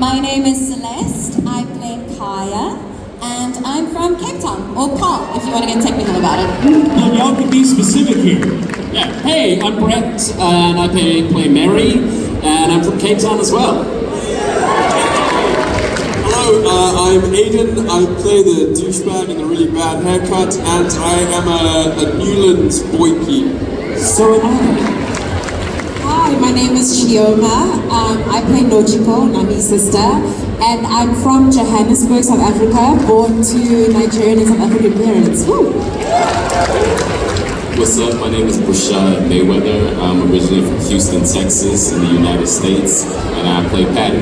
My name is Celeste. I play Kaya, and I'm from Cape Town, or Paul, if you want to get technical about it. Look, y'all can be specific here. Yeah. Hey, I'm Brett, and I play Mary, and I'm from Cape Town as well. Hello, I'm Aidan. I play the douchebag in the really bad haircut, and I am a Newlands boykie. So am I. Hi, my name is Chioma. I play Nojiko, Nami's sister, and I'm from Johannesburg, South Africa, born to Nigerian and South African parents. Woo! What's up? My name is Brashaad Mayweather. I'm originally from Houston, Texas, in the United States, and I play Patty.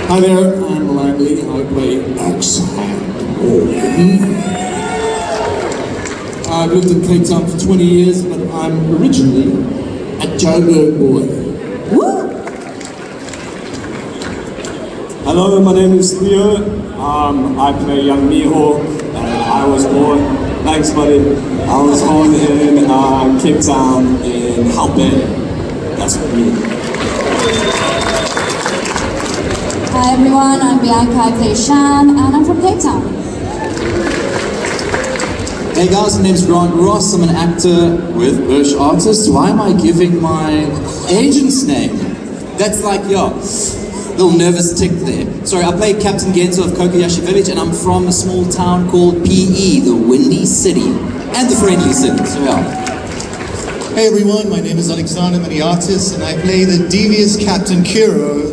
Hi there, I'm Langley. I play X-Hand. I've lived in Cape Town for 20 years, but I'm originally a Joburg boy. Woo! Hello, my name is Theo. I play young Mihawk, and I was born. Thanks, buddy. I was born in Cape Town in Helmeppo. That's me. Hi everyone, I'm Bianca. I play Sham, and I'm from Cape Town. Hey guys, my name's Grant Ross. I'm an actor with Brashaad. Why am I giving my agent's name? That's like, little nervous tick there. Sorry, I play Captain Genzo of Kokoyashi Village, and I'm from a small town called PE, the Windy City, and the Friendly City, so yeah. Hey everyone, my name is Alexander Maniatis, and I play the devious Captain Kuro,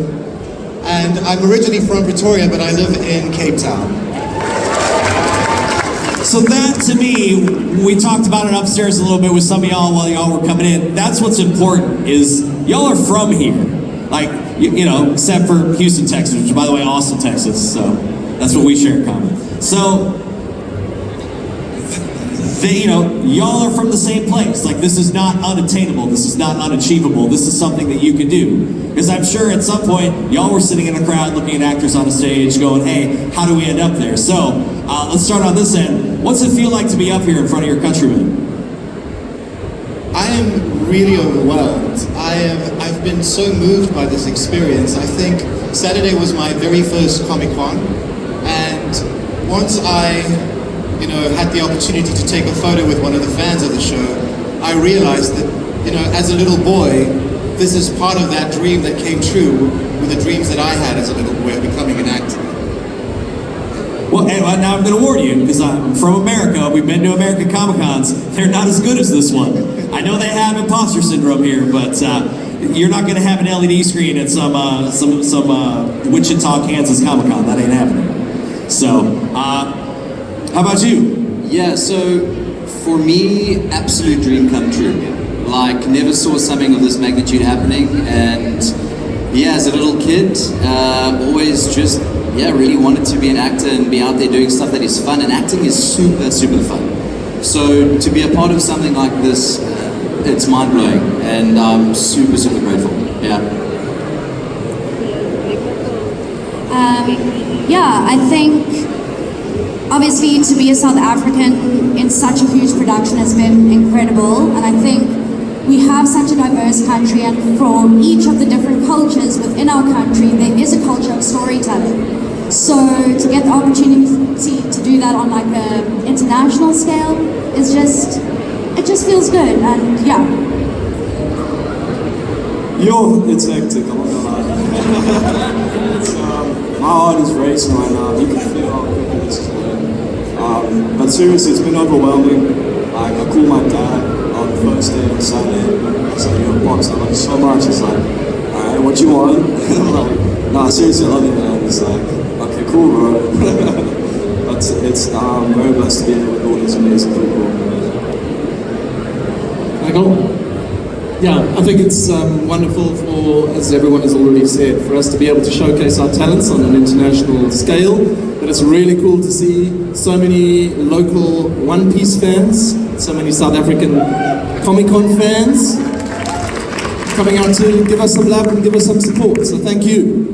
and I'm originally from Pretoria, but I live in Cape Town. So that, to me, we talked about it upstairs a little bit with some of y'all while y'all were coming in. That's what's important, is y'all are from here. Like, you know, except for Houston, Texas, which, by the way, Austin, Texas, so that's what we share in common. So, y'all are from the same place. Like, this is not unattainable. This is not unachievable. This is something that you can do. Because I'm sure at some point, y'all were sitting in a crowd looking at actors on a stage going, hey, how do we end up there? So, let's start on this end. What's it feel like to be up here in front of your countrymen? I am really overwhelmed. I've been so moved by this experience. I think Saturday was my very first Comic-Con, and once I had the opportunity to take a photo with one of the fans of the show, I realized that, as a little boy, this is part of that dream that came true with the dreams that I had as a little boy of becoming an actor. Well, anyway, now I'm going to warn you, because I'm from America. We've been to American Comic-Cons. They're not as good as this one. I know they have imposter syndrome here, but you're not going to have an LED screen at some Wichita, Kansas Comic-Con. That ain't happening. So, how about you? Yeah, so for me, absolute dream come true. Like, never saw something of this magnitude happening, and yeah, as a little kid, always just, really wanted to be an actor and be out there doing stuff that is fun, and acting is super, super fun. So to be a part of something like this, it's mind-blowing, and I'm super, super grateful, I think obviously to be a South African in such a huge production has been incredible, and I think we have such a diverse country, and from each of the different cultures within our country, there is a culture of storytelling. So to get the opportunity to do that on like an international scale is just feels good, and It's hectic, I'm not gonna lie. My heart is racing right now. You can feel how quickly this is going. But seriously, it's been overwhelming. Like, I called my dad on the first day on Saturday. I was like, you're a box, I love you so much. He's like, alright, what you want? I'm like, nah, seriously, I love you, man. He's like, okay, cool, bro. But I'm very blessed to be here with all these amazing people. Michael? Yeah, I think it's wonderful for, as everyone has already said, for us to be able to showcase our talents on an international scale. But it's really cool to see so many local One Piece fans, so many South African Comic-Con fans coming out to give us some love and give us some support. So thank you.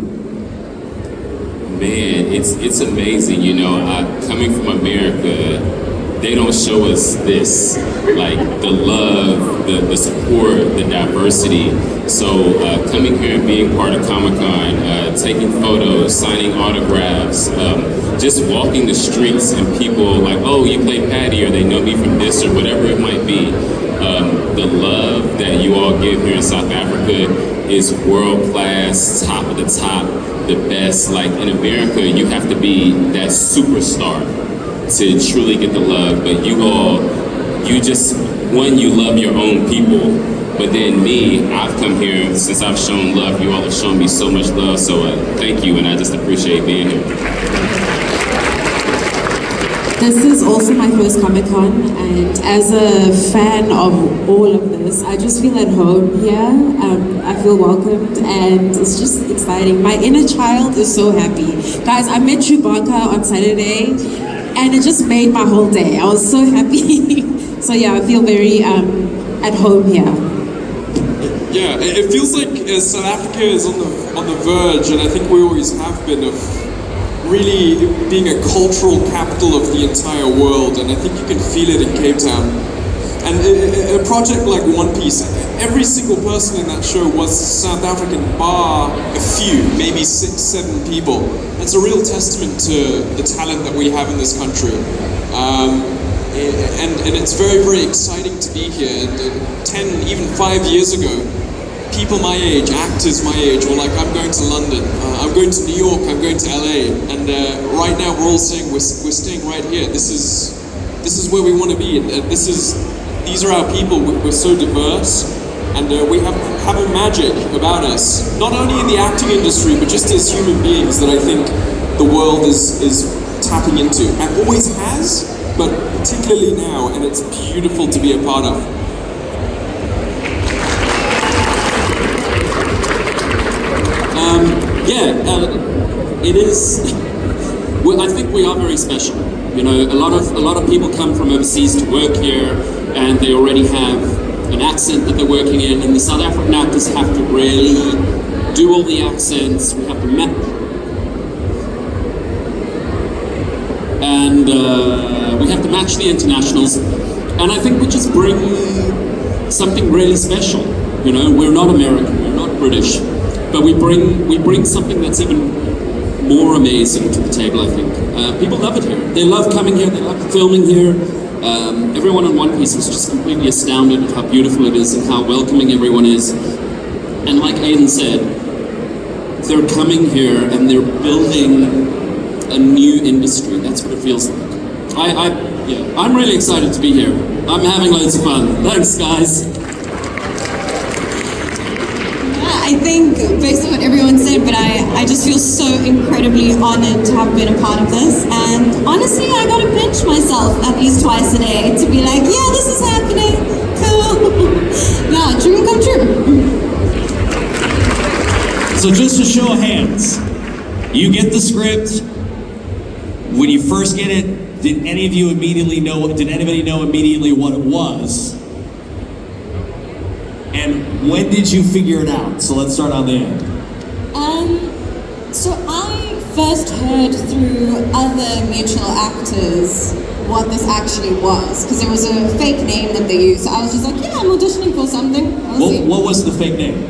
Man, it's amazing, coming from America, they don't show us this, like the love, the support, the diversity. So coming here and being part of Comic-Con, taking photos, signing autographs, just walking the streets and people like, oh, you play Patty, or they know me from this or whatever it might be. The love that you all give here in South Africa is world class, top of the top, the best. Like in America, you have to be that superstar to truly get the love. But you all, you love your own people. But then me, I've come here, since I've shown love, you all have shown me so much love. So thank you, and I just appreciate being here. This is also my first Comic-Con, and as a fan of all of this, I just feel at home here. I feel welcomed, and it's just exciting. My inner child is so happy. Guys, I met Bianca on Saturday, and it just made my whole day. I was so happy. So yeah, I feel very at home here. Yeah, it feels like South Africa is on the verge, and I think we always have been, of really being a cultural capital of the entire world, and I think you can feel it in Cape Town. And a project like One Piece, every single person in that show was South African, bar a few, maybe 6-7 people. It's a real testament to the talent that we have in this country. And it's very, very exciting to be here. 10, even 5 years ago, people my age, actors my age, were like, I'm going to London, I'm going to New York, I'm going to LA, and right now we're all saying we're staying right here. This is where we want to be, and these are our people. We're so diverse, and we have a magic about us, not only in the acting industry, but just as human beings, that I think the world is tapping into, and always has, but particularly now, and it's beautiful to be a part of. It is. Well, I think we are very special. You know, a lot of people come from overseas to work here, and they already have an accent that they're working in. And the South African actors have to really do all the accents. We have to we have to match the internationals. And I think we just bring something really special. You know, we're not American, we're not British. But we bring something that's even more amazing to the table, I think. People love it here. They love coming here, they love filming here. Everyone on One Piece is just completely astounded at how beautiful it is and how welcoming everyone is. And like Aidan said, they're coming here and they're building a new industry. That's what it feels like. I'm really excited to be here. I'm having loads of fun. Thanks, guys. I think, based on what everyone said, but I just feel so incredibly honored to have been a part of this. And honestly, I got to pinch myself at least twice a day to be like, yeah, this is happening. Cool. Yeah, dream come true. So just a show of hands, you get the script. When you first get it, did anybody know immediately what it was? And when did you figure it out? So let's start on the end. So I first heard through other mutual actors what this actually was, because there was a fake name that they used. So I was just like, yeah, I'm auditioning for something. What was the fake name?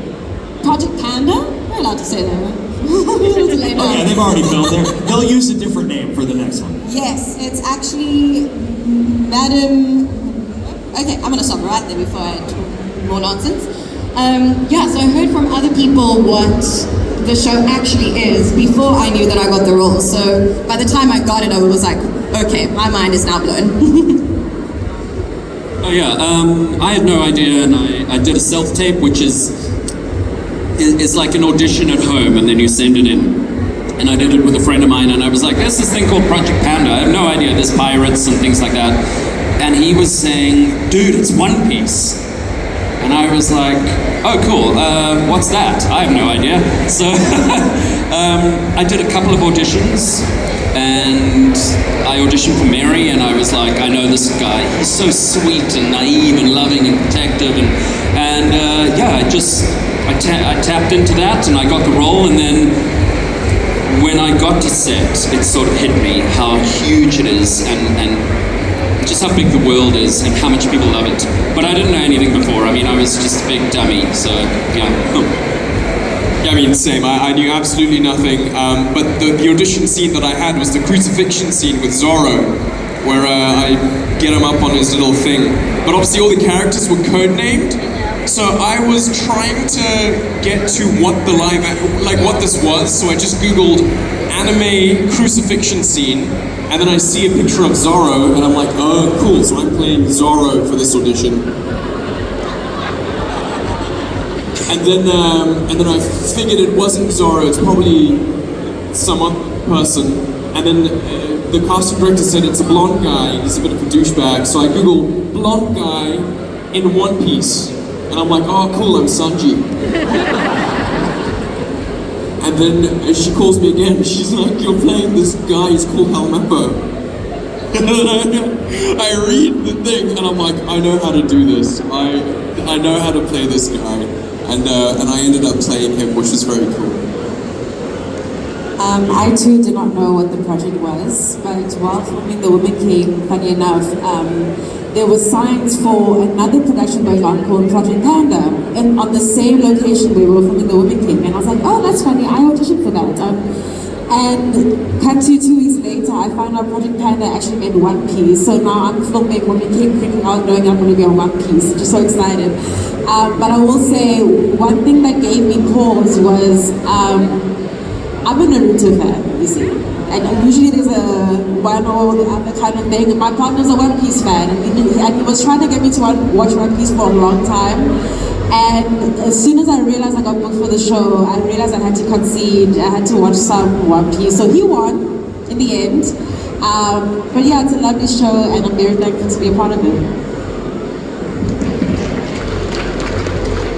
Project Panda? We're allowed to say that, right? Okay, they've already filmed there. They'll use a different name for the next one. Yes, it's actually Madam... Okay, I'm going to stop right there before I talk more nonsense. So I heard from other people what the show actually is before I knew that I got the role. So by the time I got it, I was like, okay, my mind is now blown. I had no idea, and I did a self-tape, which is like an audition at home, and then you send it in. And I did it with a friend of mine, and I was like, there's this thing called Project Panda. I have no idea, there's pirates and things like that. And he was saying, dude, it's One Piece. And I was like, oh, cool, what's that? I have no idea. So I did a couple of auditions, and I auditioned for Mary, and I was like, I know this guy, he's so sweet and naive and loving and protective, I tapped into that, and I got the role, and then when I got to set, it sort of hit me how huge it is, and just how big the world is and how much people love it. But I didn't know anything before. I mean, I was just a big dummy, so yeah. Yeah, I mean, same. I knew absolutely nothing. But the audition scene that I had was the crucifixion scene with Zorro, where I get him up on his little thing. But obviously all the characters were codenamed, so I was trying to get to what the what this was. So I just Googled anime crucifixion scene, and then I see a picture of Zorro, and I'm like, oh, cool. So I'm playing Zorro for this audition. And then I figured it wasn't Zorro, it's probably some other person. And then the casting director said it's a blonde guy, he's a bit of a douchebag. So I Googled blonde guy in One Piece. And I'm like, oh cool, I'm Sanji. And then she calls me again, she's like, you're playing this guy, he's called Helmeppo. I read the thing and I'm like, I know how to do this. I know how to play this guy. And I ended up playing him, which was very cool. I too did not know what the project was, but while filming The Woman King, funny enough, there was signs for another production going on called Project Panda, and on the same location we were filming The Woman King, and I was like, oh, that's funny, I auditioned for that. And cut to 2 weeks later, I found out Project Panda actually made One Piece, so now I'm filming Woman King, freaking out, knowing I'm going to be on One Piece, just so excited. But I will say, one thing that gave me pause was, I'm a Naruto fan, you see. And usually there's a one or the other kind of thing. My partner's a One Piece fan, and he was trying to get me to watch One Piece for a long time. And as soon as I realized I got booked for the show, I realized I had to concede, I had to watch some One Piece. So he won in the end. But yeah, it's a lovely show, and I'm very thankful to be a part of it.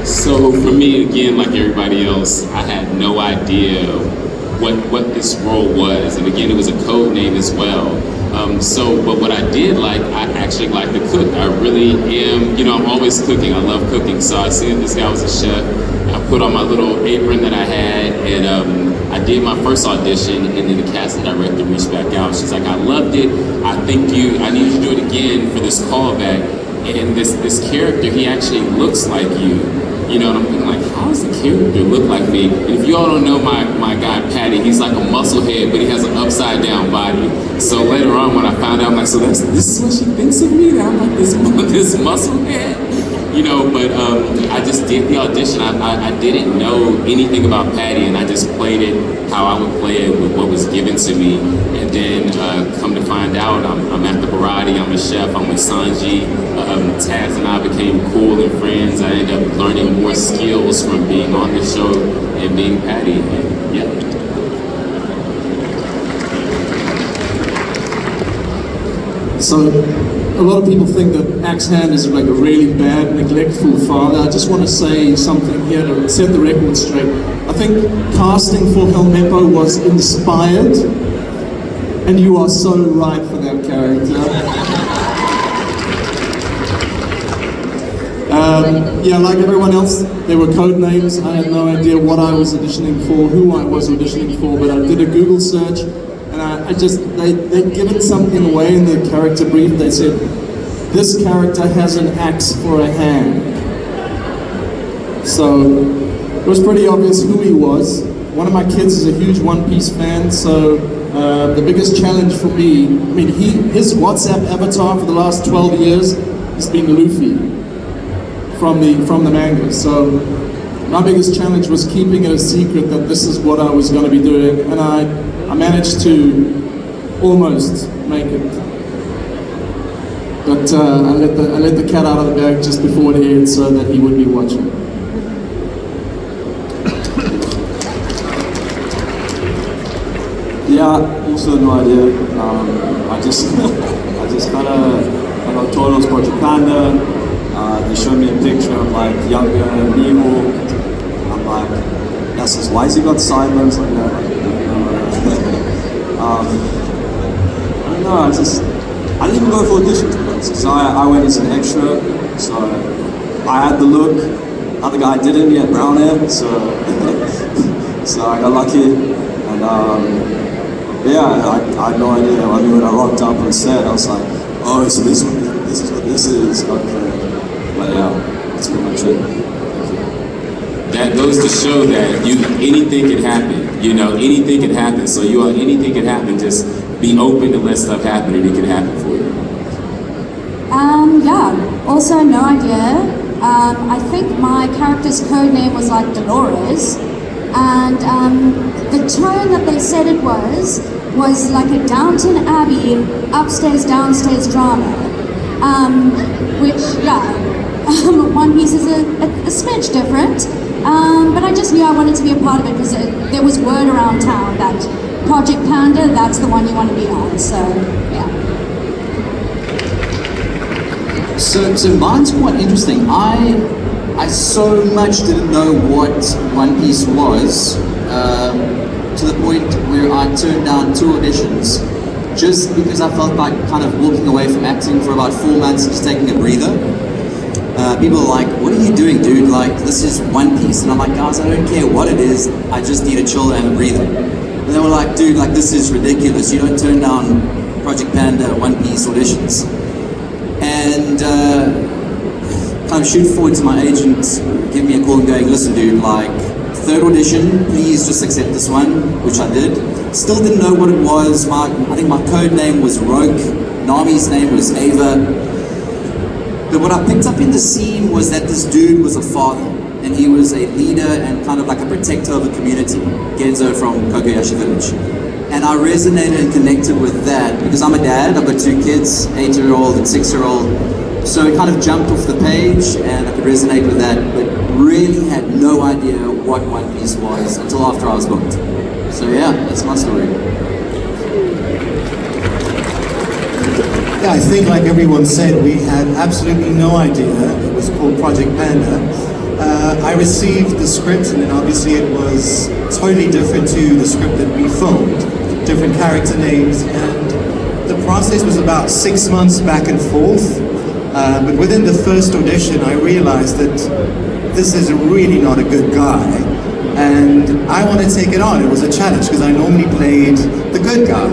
So for me, again, like everybody else, I had no idea what this role was, and again, it was a code name as well. But what I did like, I actually like to cook. I really am, I'm always cooking. I love cooking. So I see that this guy was a chef. I put on my little apron that I had, and I did my first audition, and then the casting director reached back out. She's like, I loved it. I need you to do it again for this callback. And this character, he actually looks like you. And I'm thinking like, how does the character look like me? And if you all don't know my guy Patty, he's like a musclehead, but he has an upside down body. So later on when I found out, I'm like, so this is what she thinks of me? That I'm like this musclehead? But I just did the audition. I didn't know anything about Patty, and I just played it how I would play it with what was given to me. And then come to find out, I'm at the Brashaad, I'm a chef, I'm with Sanji. Taz and I became cool and friends. I ended up learning more skills from being on the show and being Patty. And, yeah. So, a lot of people think that Axe Hand is like a really bad, neglectful father. I just want to say something here to set the record straight. I think casting for Helmeppo was inspired, and you are so right for that character. Like everyone else, there were code names. I had no idea what I was auditioning for, who I was auditioning for, but I did a Google search, and they'd given something away in the character brief. They said, this character has an axe for a hand. So it was pretty obvious who he was. One of my kids is a huge One Piece fan, so the biggest challenge for me, his WhatsApp avatar for the last 12 years has been Luffy from the manga. So my biggest challenge was keeping it a secret that this is what I was going to be doing, and I managed to almost make it. But I let the cat out of the bag just before it aired so that he would be watching. Yeah, also no idea. I just kind of got told it was Project Panda. They showed me a picture of like younger Mihawk. I'm like, that's just why has he got sideburns like that? I don't know. I didn't even go for auditions because I went as an extra. So I had the look. Other guy didn't. He had brown hair. So so I got lucky. And I had no idea. I mean, when I rocked up on set, I was like, Oh, so this is what this is. Okay. But yeah, that's pretty much it. That goes to show that anything can happen. You know, anything can happen. So anything can happen. Just be open to let stuff happen, and it can happen for you. Yeah. Also, no idea. I think my character's code name was like Dolores, and the tone that they said it was like a Downton Abbey upstairs downstairs drama, which One Piece is a smidge different, but I just knew I wanted to be a part of it because there was word around town that Project Panda, that's the one you want to be on. So yeah. So mine's quite interesting. I so much didn't know what One Piece was, to the point where I turned down 2 auditions just because I felt like kind of walking away from acting for about 4 months, just taking a breather. People are like, what are you doing, dude? Like, this is One Piece. And I'm like, guys, I don't care what it is, I just need a chill and a breather. And they were like, dude, like, this is ridiculous. You don't turn down Project Panda, One Piece auditions. And kind of shoot forward to my agent, give me a call and going, listen dude, like 3rd audition, please just accept this one, which I did. Still didn't know what it was. I think my code name was Roke, Nami's name was Ava. But what I picked up in the scene was that this dude was a father, and he was a leader and kind of like a protector of a community, Genzo from Kokoyashi Village. And I resonated and connected with that because I'm a dad, I've got 2 kids, 8-year-old and 6-year-old. So it kind of jumped off the page and I could resonate with that, but really had no idea what One Piece was until after I was booked. So yeah, that's my story. Yeah, I think like everyone said, we had absolutely no idea. It was called Project Panda. I received the script and then obviously it was totally different to the script that we filmed. Different character names, and the process was about 6 months back and forth. But within the first audition, I realized that this is really not a good guy, and I want to take it on. It was a challenge because I normally played the good guy,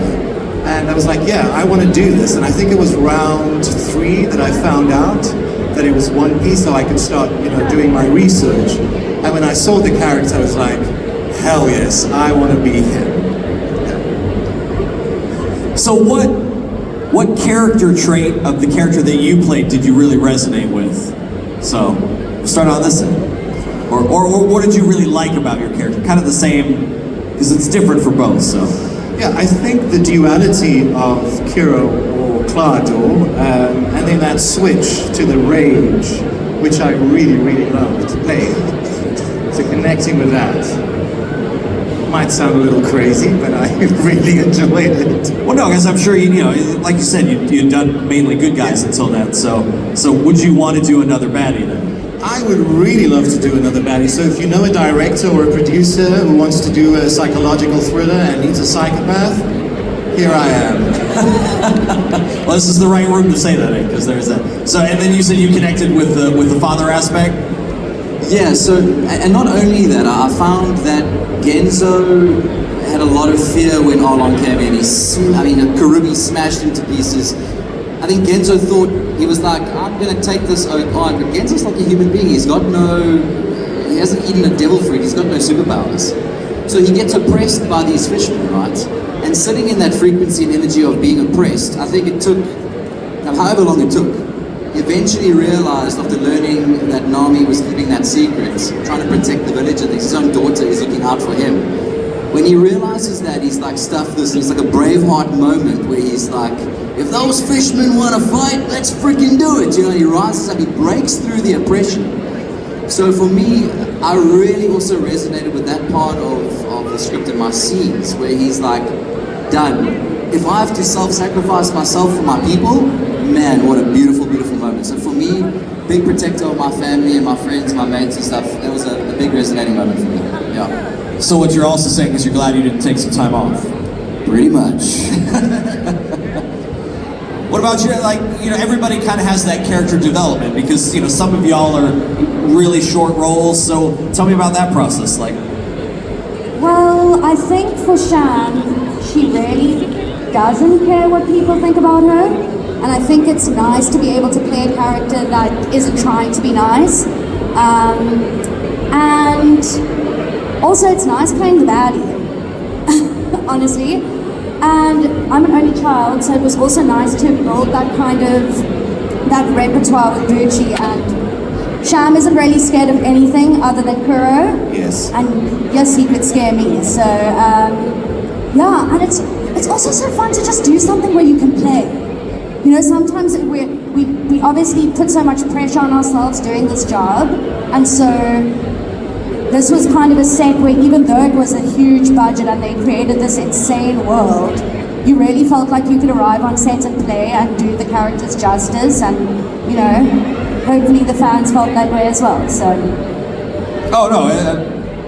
and I was like, yeah, I want to do this. And I think it was round 3 that I found out that it was One Piece, so I could start, doing my research. And when I saw the character, I was like, hell yes, I want to be him. So what character trait of the character that you played did you really resonate with? So, we'll start on this end. Or what did you really like about your character? Kind of the same, because it's different for both, so. Yeah, I think the duality of Kuro or Clado, and then that switch to the rage, which I really, really loved playing. So connecting with that. Might sound a little crazy, but I really enjoyed it. Well, no, because I'm sure like you said, you'd done mainly good guys until then. So would you want to do another baddie then? I would really love to do another baddie. So if you know a director or a producer who wants to do a psychological thriller and needs a psychopath, here I am. Well, this is the right room to say that in, because there's that. So, and then you said you connected with the father aspect. Yeah, so, and not only that, I found that Genzo had a lot of fear when Arlong came in. Karubi smashed into pieces. I think Genzo thought, he was like, I'm going to take this oath on, but Genzo's like a human being. He hasn't eaten a devil fruit, he's got no superpowers. So he gets oppressed by these fishermen, right? And sitting in that frequency and energy of being oppressed, I think it took, however long it took, he eventually realized after learning that Nami was keeping that secret, trying to protect the village, and his own daughter is looking out for him. When he realizes that, he's like, stuff this, and it's like a Braveheart moment where he's like, if those fishermen want to fight, let's freaking do it. He rises up, he breaks through the oppression. So for me, I really also resonated with that part of the script in my scenes, where he's like, done. If I have to self-sacrifice myself for my people, man, what a beautiful, beautiful moment. So for me, big protector of my family and my friends, my mates and stuff, that was a big resonating moment for me. Yeah. So what you're also saying is you're glad you didn't take some time off? Pretty much. What about you? Everybody kind of has that character development because, some of y'all are really short roles. So tell me about that process. Well, I think for Sham, she really doesn't care what people think about her. And I think it's nice to be able to play a character that isn't trying to be nice. And also it's nice playing the baddie, honestly. And I'm an only child, so it was also nice to build that kind of, that repertoire with Gucci. And Sham isn't really scared of anything other than Kuro. Yes. And yes, he could scare me. So yeah, and it's also so fun to just do something where you can play. You know, sometimes we obviously put so much pressure on ourselves doing this job, and so this was kind of a set where even though it was a huge budget and they created this insane world, you really felt like you could arrive on set and play and do the characters justice, and you know, hopefully the fans felt that way as well. So. Oh no,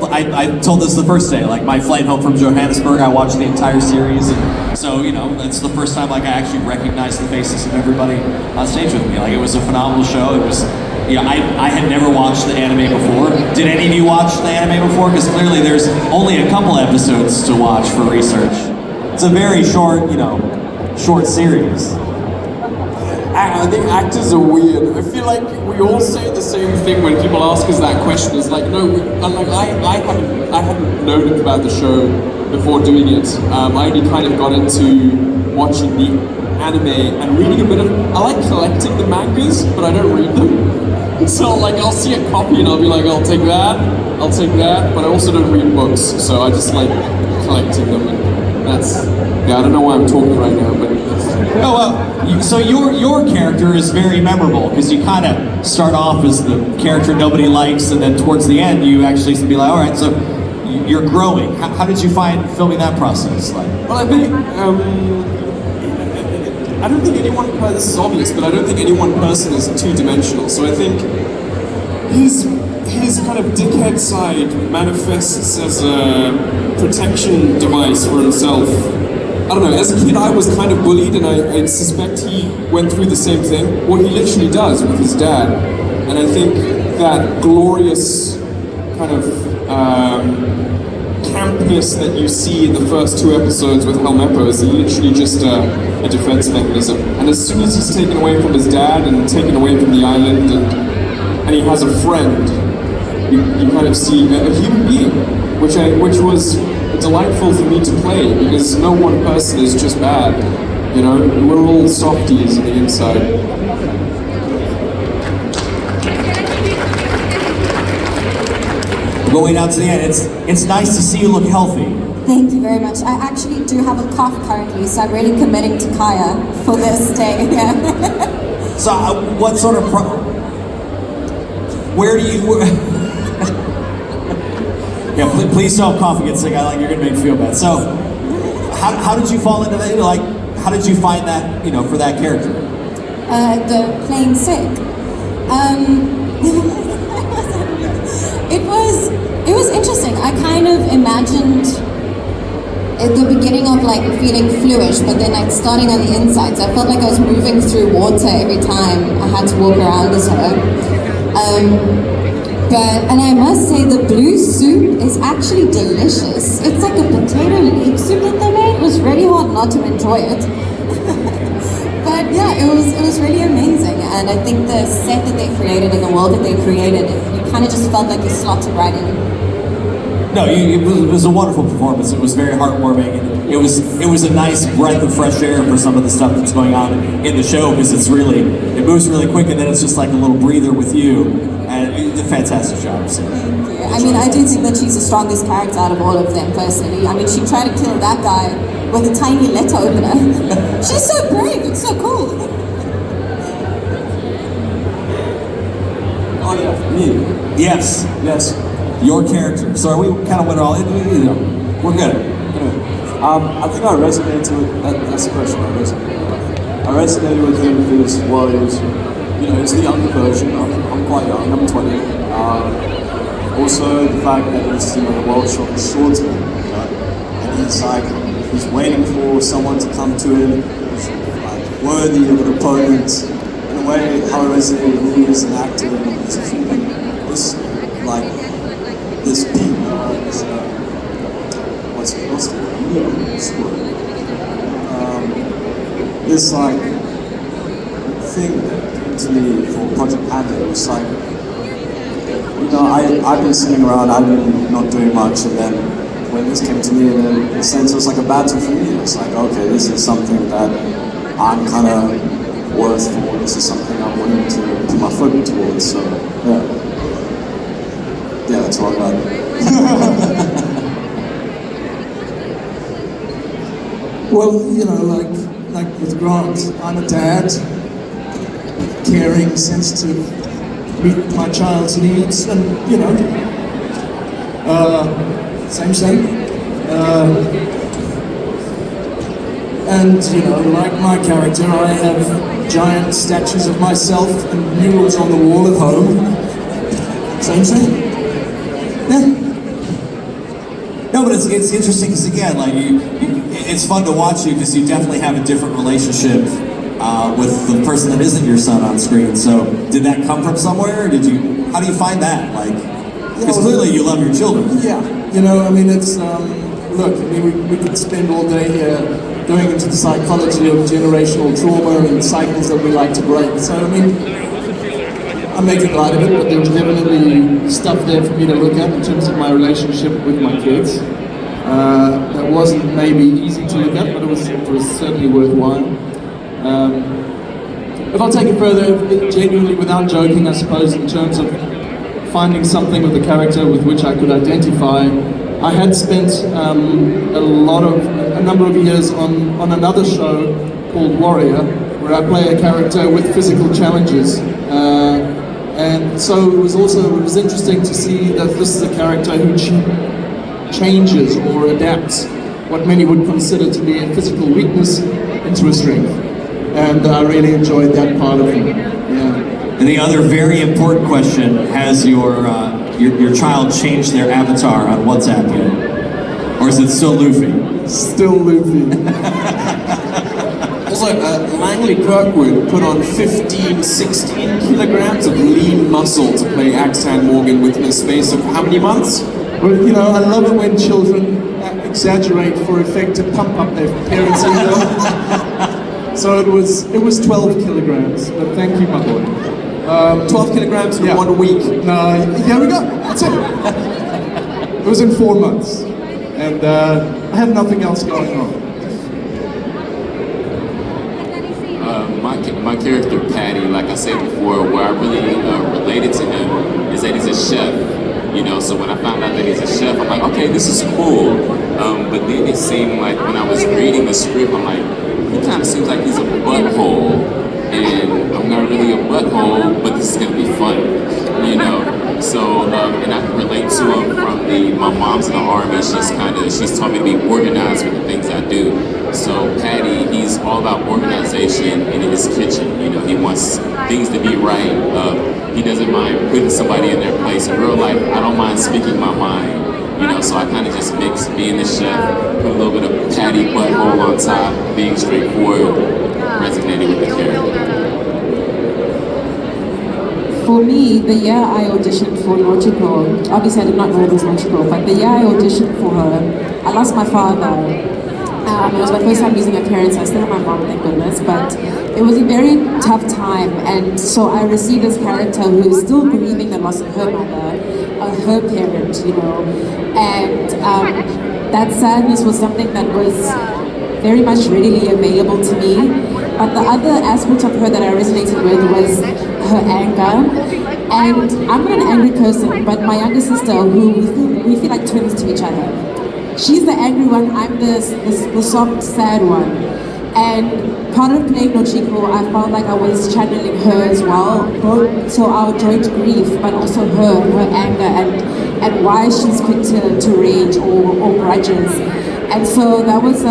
I told this the first day. Like my flight home from Johannesburg, I watched the entire series, and so you know, that's the first time like I actually recognized the faces of everybody on stage with me. Like it was a phenomenal show. It was. Yeah, I had never watched the anime before. Did any of you watch the anime before? Because clearly there's only a couple episodes to watch for research. It's a very short, you know, short series. I think actors are weird. I feel like we all say the same thing when people ask us that question. It's like, no, I hadn't known about the show before doing it. I only kind of got into watching the anime and reading a bit of. I like collecting the mangas, but I don't read them. So like I'll see a copy and I'll be like, I'll take that, but I also don't read books, so I just like collecting them, and that's, yeah, I don't know why I'm talking right now, but that's... Oh well, so your character is very memorable, because you kind of start off as the character nobody likes, and then towards the end you actually be like, alright, so you're growing. How did you find filming that process like? Well, I think, I don't think anyone, this is obvious, but I don't think any one person is two-dimensional. So I think his kind of dickhead side manifests as a protection device for himself. I don't know, as a kid I was kind of bullied, and I suspect he went through the same thing. What he literally does with his dad. And I think that glorious kind of campness that you see in the first 2 episodes with Helmeppo is literally just a defense mechanism. And as soon as he's taken away from his dad and taken away from the island, and he has a friend, you kind of see a human being, which was delightful for me to play, because no one person is just bad. You know, we're all softies on the inside. Going down to the end, it's nice to see you look healthy. Thank you very much. I actually do have a cough currently, so I'm really committing to Kaya for this day. Yeah. So, what sort of where do you? Yeah, please don't cough and get sick. You're gonna make me feel bad. So, how did you fall into that? You know, like, how did you find that? You know, for that character. The playing sick. It was interesting. I kind of imagined at the beginning of like feeling fluish, but then like starting on the inside. So I felt like I was moving through water every time I had to walk around as her. And I must say the blue soup is actually delicious. It's like a potato leek soup that they made. It was really hard not to enjoy it. But yeah, it was really amazing. And I think the set that they created and the world that they created, you kind of just felt like you slotted right in. No, it was a wonderful performance. It was very heartwarming. It was a nice breath of fresh air for some of the stuff that's going on in the show, because it moves really quick, and then it's just like a little breather with you. And you did a fantastic job. So. Thank you. I mean, I do think that she's the strongest character out of all of them, personally. I mean, she tried to kill that guy with a tiny letter opener. She's so brave. It's so cool. Oh yeah, me. Yes. Your character. So we kind of went all into it, you know. We're good. I think I resonated with, that's the question, I resonated with him because, well, it's the younger version. I'm quite young, I'm 20. Also, the fact that he's, the world's strongest swordsman, and he's waiting for someone to come to him who's like worthy of an opponent. In a way, how I resonated with me as an actor, as a human, this beat, what's the word? This thing to me for Project Panda was like, I've been sitting around, I've been not doing much, and then when this came to me, in a sense, it was like a battle for me. It's like, okay, this is something that I'm kind of worth for. This is something I'm willing to put my foot towards. So, yeah, that's all I got. Well, like with Grant, I'm a dad, caring, sensitive, meet my child's needs, and same. And like my character, I have giant statues of myself and murals on the wall at home. Same. Yeah. No, but it's interesting because again, like it's fun to watch you because you definitely have a different relationship with the person that isn't your son on screen. So did that come from somewhere? Or how do you find that? Like, because clearly you love your children. Yeah. It's look. We could spend all day here going into the psychology of generational trauma and cycles that we like to break. So I'm making light of it, but there's definitely stuff there for me to look at in terms of my relationship with my kids. That wasn't maybe easy to look at, but it was certainly worthwhile. If I'll take it further, genuinely, without joking, I suppose, in terms of finding something with the character with which I could identify, I had spent a number of years on another show called Warrior, where I play a character with physical challenges. And so it was interesting to see that this is a character who changes or adapts what many would consider to be a physical weakness into a strength. And I really enjoyed that part of him. Yeah. And the other very important question, has your child changed their avatar on WhatsApp yet? Or is it still Luffy? Still Luffy. Also, Langley Kirkwood put on 15, 16 kilograms of lean muscle to play Axtan Morgan within a space of how many months? Well, I love it when children exaggerate for effect to pump up their parents' ego. So it was 12 kilograms, but thank you, my boy. 12 kilograms in 1 week. No, here we go. That's it. It was in 4 months, and I had nothing else going on. My character Patty, like I said before, where I really related to him is that he's a chef. So when I found out that he's a chef, I'm like, okay, this is cool. But then it seemed like when I was reading the script, I'm like, he kind of seems like he's a butthole, and I'm not really a butthole, but this is gonna be fun, So, and I can relate to him from my mom's in the army. She's taught me to be organized with the things I do. So Patty, he's all about organization in his kitchen. He wants things to be right. He doesn't mind putting somebody in their place. In real life, I don't mind speaking my mind. So I kind of just mix being the chef, put a little bit of Patty butthole on top, being straightforward, resonating with the character. For me, the year I auditioned for Nojiko, obviously I did not know it was Nojiko, but the year I auditioned for her, I lost my father. It was my first time losing my parents. I still have my mom, thank goodness, but it was a very tough time, and so I received this character who is still grieving the loss of her mother, her parent, and that sadness was something that was very much readily available to me. But the other aspect of her that I resonated with was her anger. And I'm not an angry person, but my younger sister, who we feel like twins to each other. She's the angry one, I'm the soft, sad one. And part of playing Nojiko, I felt like I was channeling her as well, so our joint grief, but also her anger and why she's quick to rage or grudges. And so that was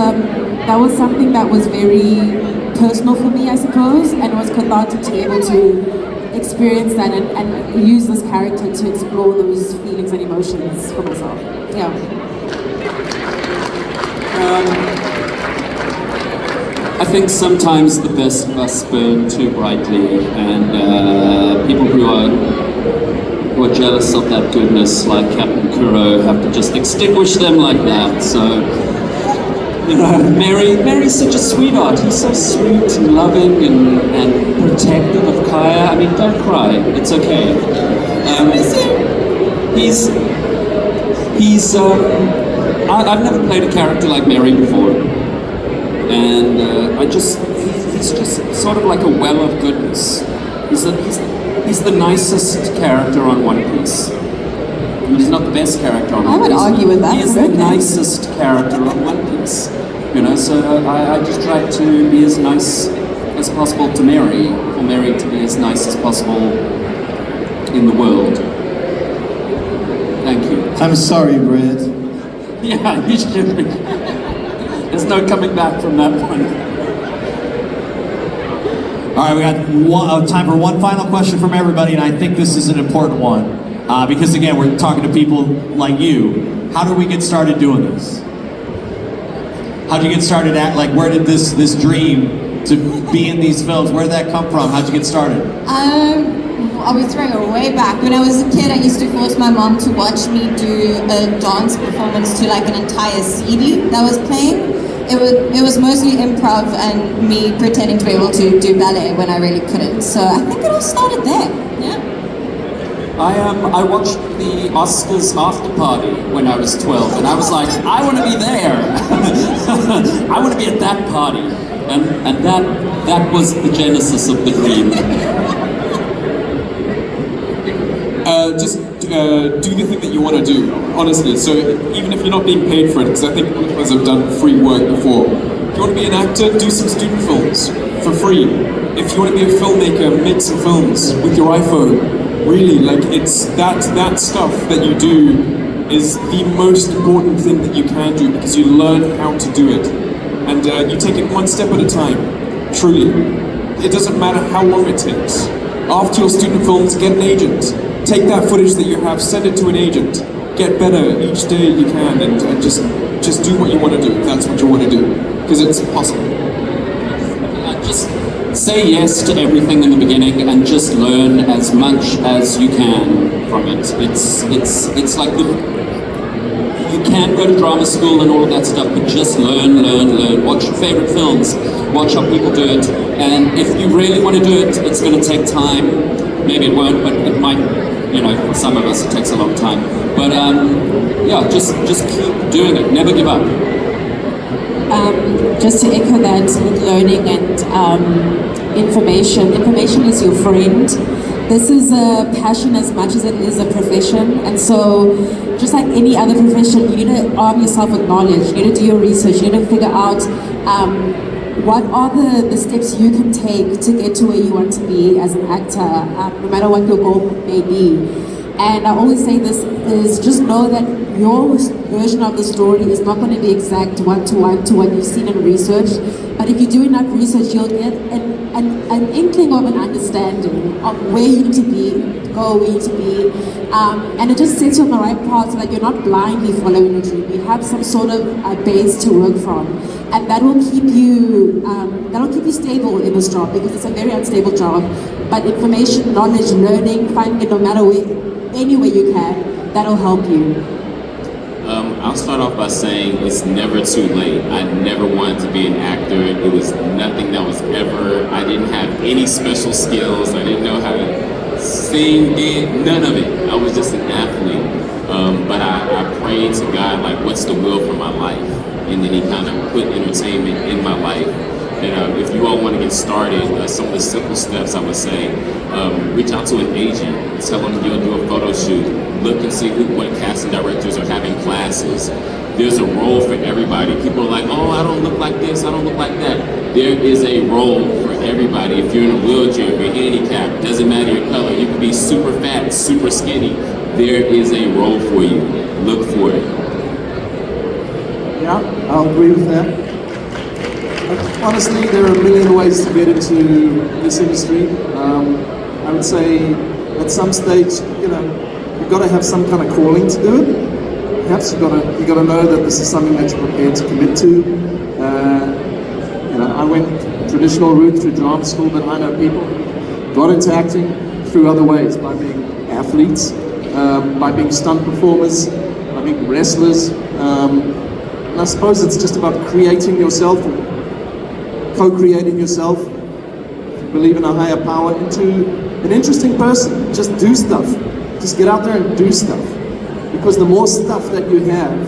something that was very personal for me, I suppose, and it was cathartic to be able to experience that and use this character to explore those feelings and emotions for myself. Yeah. I think sometimes the best of us burn too brightly, and people who are jealous of that goodness, like Captain Kuro, have to just extinguish them like that. So You know, Mary's such a sweetheart. He's so sweet and loving and protective of Kaya. I mean, don't cry. It's okay. I've never played a character like Mary before, and he's just sort of like a well of goodness. He's the nicest character on One Piece. He's not the best character on One Piece. I would argue with that. He is the nicest character on One Piece. You know, so I just tried to be as nice as possible to Mary, for Mary to be as nice as possible in the world. Thank you. I'm sorry, Brad. Yeah, you should be. There's no coming back from that one. All right, we got time for one final question from everybody, and I think this is an important one. Because again, we're talking to people like you. How did we get started doing this? How did you get started at, like, where did this dream to be in these films, where did that come from? How did you get started? I was throwing it way back. When I was a kid, I used to force my mom to watch me do a dance performance to like an entire CD that was playing. It was mostly improv and me pretending to be able to do ballet when I really couldn't. So I think it all started there. Yeah. I watched the Oscars after party when I was 12, and I was like, I want to be there. I want to be at that party, and that was the genesis of the dream. Just do the thing that you want to do, honestly. So even if you're not being paid for it, because I think all of us have done free work before. If you want to be an actor, do some student films for free. If you want to be a filmmaker, make some films with your iPhone. Really, like, it's that stuff that you do is the most important thing that you can do, because you learn how to do it. And you take it one step at a time, truly. It doesn't matter how long it takes. After your student films, get an agent. Take that footage that you have, send it to an agent. Get better each day you can, and just do what you want to do, if that's what you want to do. Because it's possible. Just say yes to everything in the beginning and just learn as much as you can from it. It's like you can go to drama school and all of that stuff, but just learn. Watch your favorite films, watch how people do it, and if you really want to do it, it's going to take time. Maybe it won't, but it might. You know, for some of us it takes a long time. But yeah, just keep doing it. Never give up. Just to echo that with learning and information is your friend. This is a passion as much as it is a profession, and so just like any other profession, you need to arm yourself with knowledge. You need to do your research. You need to figure out what are the steps you can take to get to where you want to be as an actor, no matter what your goal may be. And I always say this is just know that your version of the story is not going to be exact one-to-one to what you've seen in research, but if you do enough research, you'll get an inkling of an understanding of where you need to be, where you need to be, and it just sets you on the right path so that you're not blindly following a dream. You have some sort of base to work from, and that will keep you stable in this job, because it's a very unstable job. But information, knowledge, learning, finding it no matter where, any way you can, that'll help you. I'll start off by saying it's never too late. I never wanted to be an actor. It was nothing that was ever, I didn't have any special skills. I didn't know how to sing, dance, none of it. I was just an athlete. But I prayed to God, like, what's the will for my life? And then he kind of put entertainment in my life. And if you all want to get started, some of the simple steps I would say, reach out to an agent, tell them you'll do a photo shoot, look and see what casting directors are having classes. There's a role for everybody. People are like, oh, I don't look like this, I don't look like that. There is a role for everybody. If you're in a wheelchair, if you're handicapped, doesn't matter your color, you can be super fat, super skinny. There is a role for you. Look for it. Yeah, I'll agree with that. Honestly, there are a million ways to get into this industry. I would say at some stage, you've got to have some kind of calling to do it. Perhaps you've got to know that this is something that you're prepared to commit to. I went traditional route through drama school, but I know people got into acting through other ways, by being athletes, by being stunt performers, by being wrestlers. And I suppose it's just about creating yourself, co-creating yourself, believe in a higher power, into an interesting person. Just do stuff. Just get out there and do stuff. Because the more stuff that you have,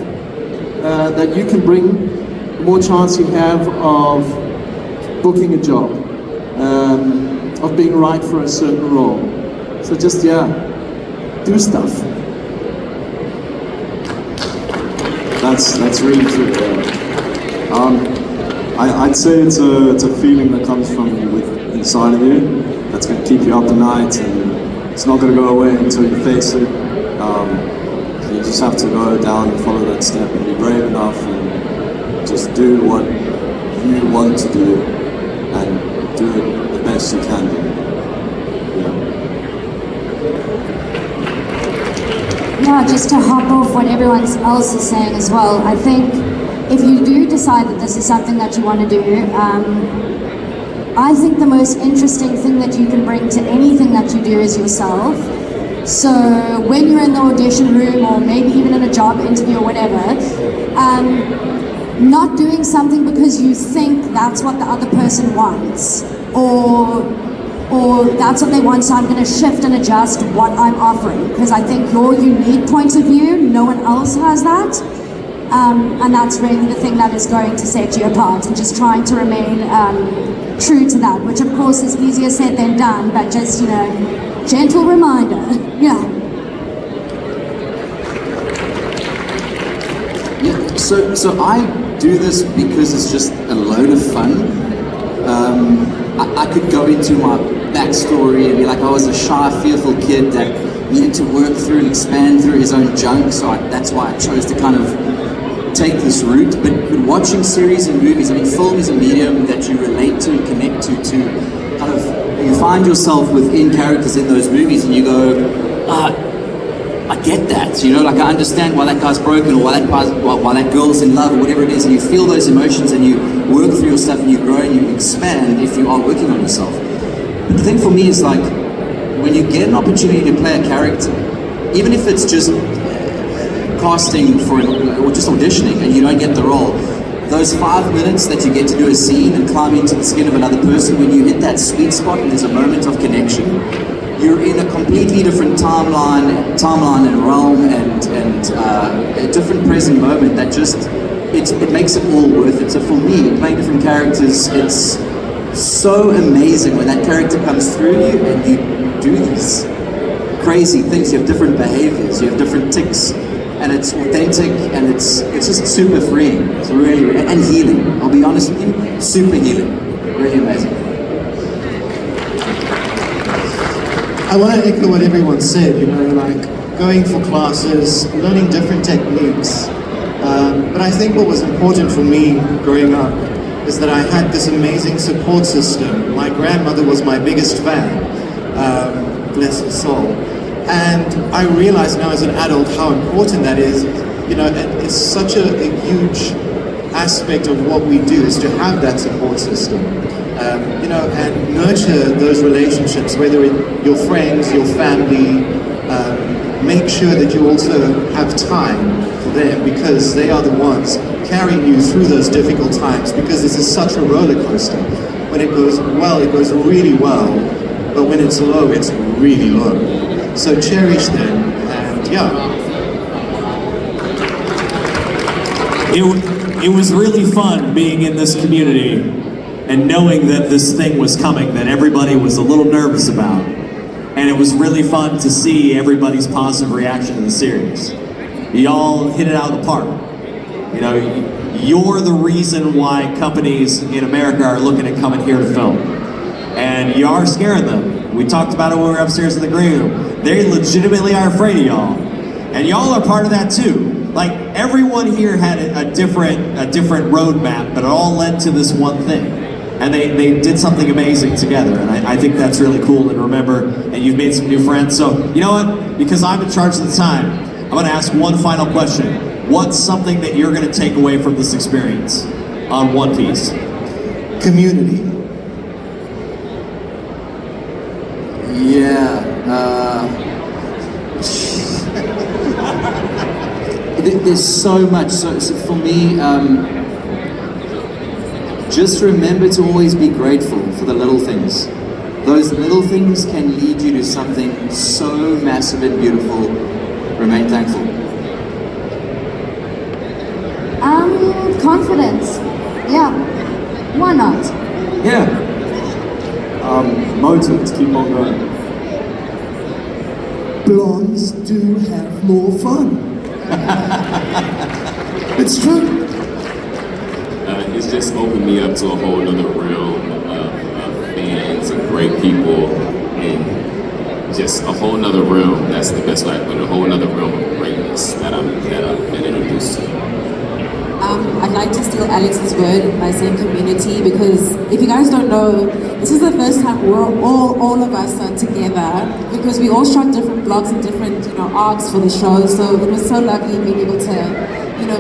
that you can bring, the more chance you have of booking a job, of being right for a certain role. So just, do stuff. That's really true. I'd say it's a feeling that comes from inside of you. That's going to keep you up at night, and it's not going to go away until you face it. You just have to go down and follow that step and be brave enough and just do what you want to do and do it the best you can do. Yeah, just to hop off what everyone else is saying as well, I think if you do decide that this is something that you want to do, I think the most interesting thing that you can bring to anything that you do is yourself. So when you're in the audition room or maybe even in a job interview or whatever, not doing something because you think that's what the other person wants or that's what they want, so I'm going to shift and adjust what I'm offering, because I think your unique point of view, no one else has that, and that's really the thing that is going to set you apart, and just trying to remain true to that, which of course is easier said than done, but just, gentle reminder. Yeah. So I do this because it's just a load of fun. I could go into my backstory and be like, I was a shy, fearful kid that needed to work through and expand through his own junk, so that's why I chose to kind of take this route. But watching series and movies, I mean, film is a medium that you relate to and connect to kind of, you find yourself within characters in those movies and you go, I get that, like I understand why that guy's broken or why that girl's in love or whatever it is, and you feel those emotions and you work through your stuff and you grow and you expand if you are working on yourself. But the thing for me is, like, when you get an opportunity to play a character, even if it's just casting or just auditioning and you don't get the role, those 5 minutes that you get to do a scene and climb into the skin of another person, when you hit that sweet spot and there's a moment of connection, you're in a completely different timeline and realm and a different present moment that just, it makes it all worth it. So for me, playing different characters, it's so amazing when that character comes through you and you do these crazy things. You have different behaviors, you have different tics, and it's authentic and it's just super freeing. It's really, and healing. I'll be honest with you, super healing. Really amazing. I want to echo what everyone said, like going for classes, learning different techniques. But I think what was important for me growing up is that I had this amazing support system. My grandmother was my biggest fan, bless her soul. And I realize now as an adult how important that is. It's such a huge aspect of what we do is to have that support system. And nurture those relationships, whether it's your friends, your family. Make sure that you also have time for them, because they are the ones carrying you through those difficult times, because this is such a roller coaster. When it goes well, it goes really well, but when it's low, it's really low. So cherish them, and It was really fun being in this community and knowing that this thing was coming that everybody was a little nervous about. And it was really fun to see everybody's positive reaction to the series. Y'all hit it out of the park. You're the reason why companies in America are looking at coming here to film. And you are scaring them. We talked about it when we were upstairs in the green room. They legitimately are afraid of y'all. And y'all are part of that too. Like, everyone here had a different roadmap, but it all led to this one thing. And they did something amazing together, and I think that's really cool. And remember, and you've made some new friends. So, you know what? Because I'm in charge of the time, I'm going to ask one final question. What's something that you're going to take away from this experience on One Piece? Community. There's so much. So for me, just remember to always be grateful for the little things. Those little things can lead you to something so massive and beautiful. Remain thankful. Confidence. Yeah. Why not? Yeah. Motive to keep on going. Blondes do have more fun. It's true. It's just opened me up to a whole other realm of fans and great people, and just a whole nother realm. That's the best way I put it. A whole nother realm of greatness that I've been introduced to. I'd like to steal Alex's word by saying community, because if you guys don't know, this is the first time all of us are together, because we all shot different vlogs and different arcs for the show. So it was so lovely being able to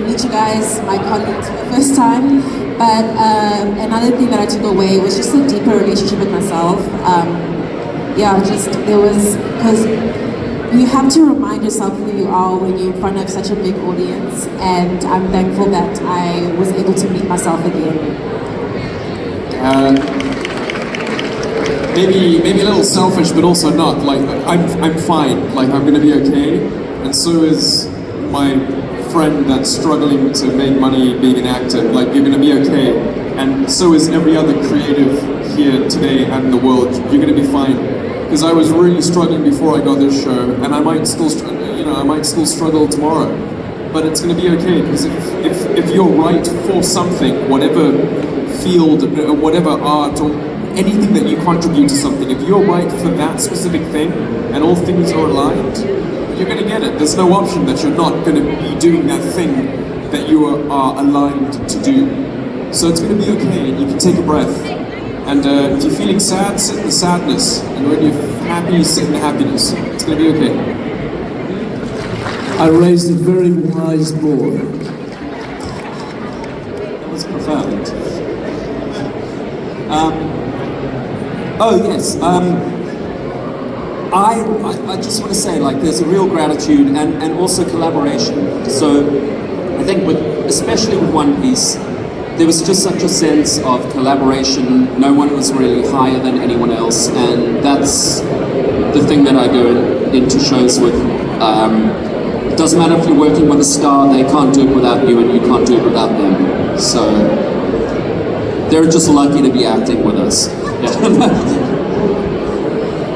meet you guys, my colleagues, for the first time. But another thing that I took away was just a deeper relationship with myself. Because you have to remind yourself who you are when you're in front of such a big audience, and I'm thankful that I was able to meet myself again. Maybe a little selfish, but also not. Like I'm fine. Like I'm gonna be okay, and so is my friend that's struggling to make money being an actor. Like you're gonna be okay, and so is every other creative here today and in the world. You're gonna be fine. Because I was really struggling before I got this show, and I might still struggle tomorrow. But it's going to be okay, because if you're right for something, whatever field, whatever art, or anything that you contribute to something, if you're right for that specific thing, and all things are aligned, you're going to get it. There's no option that you're not going to be doing that thing that you are aligned to do. So it's going to be okay, and you can take a breath. And if you're feeling sad, sit in the sadness. And when you're happy, sit in the happiness. It's going to be okay. I raised a very wise boy. That was profound. Yes. I just want to say, there's a real gratitude and also collaboration. So I think especially with One Piece, there was just such a sense of collaboration. No one was really higher than anyone else, and that's the thing that I go into shows with. It doesn't matter if you're working with a star, they can't do it without you, and you can't do it without them. So they're just lucky to be acting with us.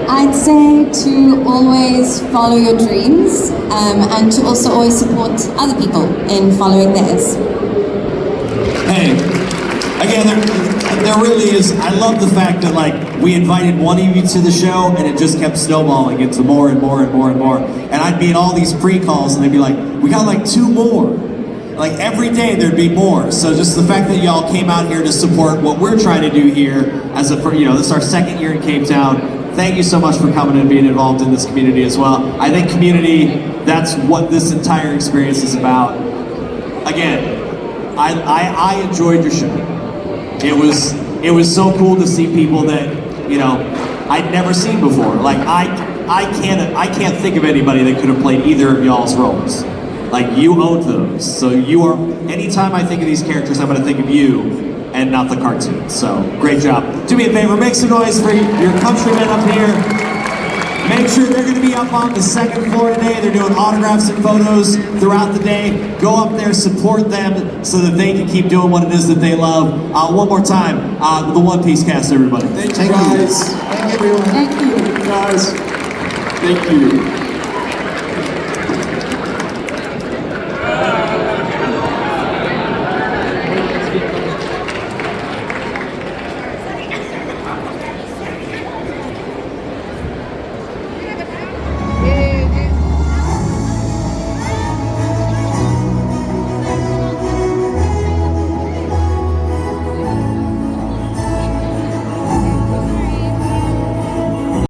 I'd say to always follow your dreams, and to also always support other people in following theirs. Hey, again, there really is. I love the fact that we invited one of you to the show, and it just kept snowballing into more and more and more and more. And I'd be in all these pre-calls, and they'd be like, "We got 2 more." Every day there'd be more. So just the fact that y'all came out here to support what we're trying to do here as this is our 2nd year in Cape Town. Thank you so much for coming and being involved in this community as well. I think community, that's what this entire experience is about. Again, I enjoyed your show. It was so cool to see people that I'd never seen before. I can't think of anybody that could have played either of y'all's roles. You owned those. So anytime I think of these characters, I'm going to think of you and not the cartoon. So great job. Do me a favor, make some noise for your countrymen up here. Make sure they're going to be up on the 2nd floor today. They're doing autographs and photos throughout the day. Go up there, support them so that they can keep doing what it is that they love. One more time, the One Piece cast, everybody. Thank you, guys. Thank you, everyone. Thank you. Guys. Thank you.